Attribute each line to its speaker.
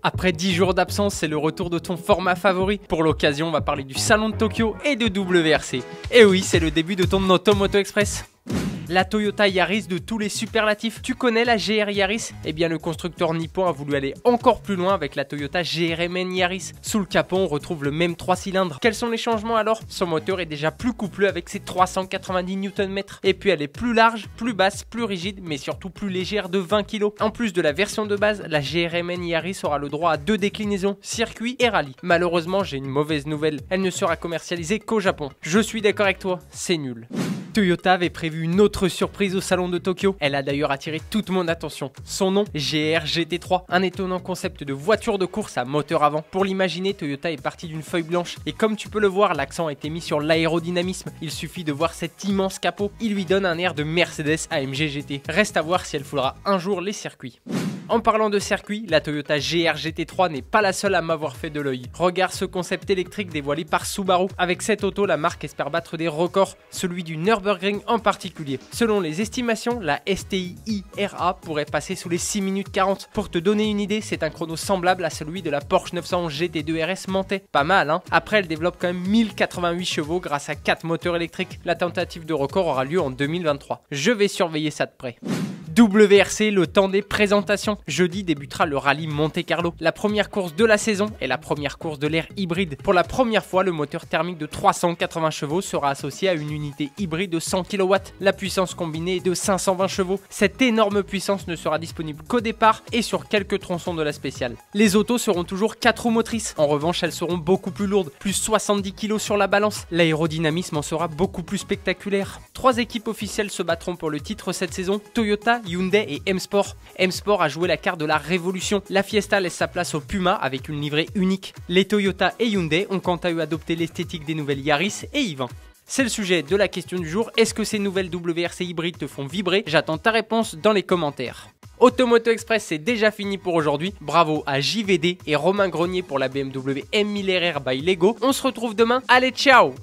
Speaker 1: Après 10 jours d'absence, c'est le retour de ton format favori. Pour l'occasion, on va parler du salon de Tokyo et de WRC. Et oui, c'est le début de ton Automoto Express. La Toyota Yaris de tous les superlatifs. Tu connais la GR Yaris? Eh bien, le constructeur nippon a voulu aller encore plus loin avec la Toyota GRMN Yaris. Sous le capot, on retrouve le même 3 cylindres. Quels sont les changements alors? Son moteur est déjà plus coupleux avec ses 390 Nm. Et puis, elle est plus large, plus basse, plus rigide, mais surtout plus légère de 20 kg. En plus de la version de base, la GRMN Yaris aura le droit à 2 déclinaisons, circuit et rallye. Malheureusement, j'ai une mauvaise nouvelle. Elle ne sera commercialisée qu'au Japon. Je suis d'accord avec toi, c'est nul. Toyota avait prévu une autre surprise au salon de Tokyo. Elle a d'ailleurs attiré toute mon attention. Son nom, GR GT3, un étonnant concept de voiture de course à moteur avant. Pour l'imaginer, Toyota est parti d'une feuille blanche et comme tu peux le voir, l'accent a été mis sur l'aérodynamisme. Il suffit de voir cet immense capot, il lui donne un air de Mercedes AMG GT. Reste à voir si elle foulera un jour les circuits. En parlant de circuit, la Toyota GR GT3 n'est pas la seule à m'avoir fait de l'œil. Regarde ce concept électrique dévoilé par Subaru. Avec cette auto, la marque espère battre des records, celui du Nürburgring en particulier. Selon les estimations, la STI IRA pourrait passer sous les 6 minutes 40. Pour te donner une idée, c'est un chrono semblable à celui de la Porsche 911 GT2 RS montée. Pas mal, hein? Après, elle développe quand même 1088 chevaux grâce à 4 moteurs électriques. La tentative de record aura lieu en 2023. Je vais surveiller ça de près. WRC, le temps des présentations. Jeudi débutera le rallye Monte-Carlo, la première course de la saison et la première course de l'ère hybride. Pour la première fois, le moteur thermique de 380 chevaux sera associé à une unité hybride de 100 kW. La puissance combinée est de 520 chevaux. Cette énorme puissance ne sera disponible qu'au départ et sur quelques tronçons de la spéciale. Les autos seront toujours 4 roues motrices. En revanche, elles seront beaucoup plus lourdes, plus 70 kg sur la balance. L'aérodynamisme en sera beaucoup plus spectaculaire. 3 équipes officielles se battront pour le titre cette saison, Toyota, Hyundai et M-Sport. M-Sport a joué la carte de la révolution. La Fiesta laisse sa place au Puma avec une livrée unique. Les Toyota et Hyundai ont quant à eux adopté l'esthétique des nouvelles Yaris et i20. C'est le sujet de la question du jour. Est-ce que ces nouvelles WRC hybrides te font vibrer? J'attends ta réponse dans les commentaires. Automoto Express, c'est déjà fini pour aujourd'hui. Bravo à JVD et Romain Grenier pour la BMW M1000 RR by Lego. On se retrouve demain. Allez, ciao!